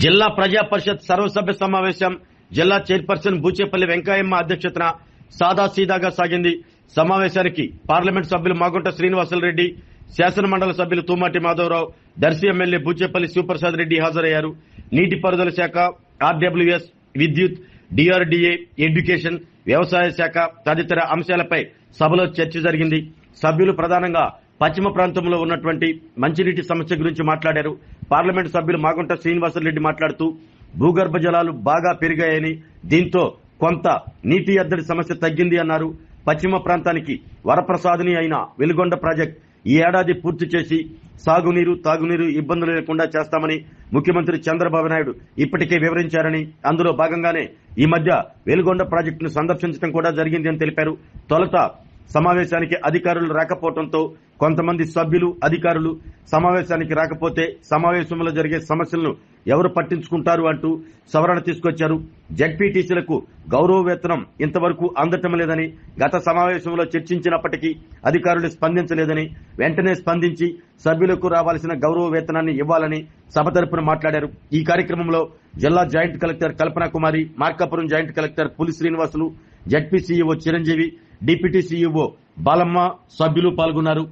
జిల్లా ప్రజా పరిషత్ సర్వసభ్య సమావేశం జిల్లా చైర్పర్సన్ బూచేపల్లి వెంకయ్యమ్మ అధ్యక్షతన సాదాసీదాగా సాగింది. సమావేశానికి పార్లమెంట్ సభ్యులు మాగుంట శ్రీనివాసులరెడ్డి, శాసనమండలి సభ్యులు తూమాటి మాధవరావు, దర్శి ఎమ్మెల్యే బూచేపల్లి శివప్రసాద్ రెడ్డి హాజరయ్యారు. నీటిపారుదల శాఖ, ఆర్డబ్ల్యూఎస్, విద్యుత్, డిఆర్డీఏ, ఎడ్యుకేషన్, వ్యవసాయ శాఖ తదితర అంశాలపై సభలో చర్చ జరిగింది. సభ్యులు ప్రధానంగా పశ్చిమ ప్రాంతంలో ఉన్నటువంటి మంచినీటి సమస్య గురించి మాట్లాడారు. పార్లమెంటు సభ్యులు మాగుంట శ్రీనివాసులరెడ్డి మాట్లాడుతూ భూగర్భ జలాలు బాగా పెరిగాయని, దీంతో కొంత నీటి ఎద్దడి సమస్య తగ్గింది అన్నారు. పశ్చిమ ప్రాంతానికి వరప్రసాదిని అయిన వెలుగొండ ప్రాజెక్ట్ ఈ ఏడాది పూర్తి చేసి సాగునీరు, తాగునీరు ఇబ్బందులు లేకుండా చేస్తామని ముఖ్యమంత్రి చంద్రబాబు నాయుడు ఇప్పటికే వివరించారని, అందులో భాగంగానే ఈ మధ్య వెలుగొండ ప్రాజెక్టును సందర్శించడం కూడా జరిగింది అని తెలిపారు. తొలుత సమావేశానికి అధికారులు రాకపోవడంతో కొంతమంది సభ్యులు, అధికారులు సమావేశానికి రాకపోతే సమావేశంలో జరిగే సమస్యలను ఎవరు పట్టించుకుంటారు అంటూ సవరణ తీసుకొచ్చారు. జడ్పీటీసీలకు గౌరవ వేతనం ఇంతవరకు అందటం లేదని, గత సమావేశంలో చర్చించినప్పటికీ అధికారులు స్పందించలేదని, వెంటనే స్పందించి సభ్యులకు రావాల్సిన గౌరవ వేతనాన్ని ఇవ్వాలని సభ తరపున మాట్లాడారు. ఈ కార్యక్రమంలో జిల్లా జాయింట్ కలెక్టర్ కల్పనా కుమారి, మార్కాపురం జాయింట్ కలెక్టర్ పులి Srinivasulu, ZP CEO Chiranjeevi, deputy CEO Balamma, సభ్యులు పాల్గొన్నారు.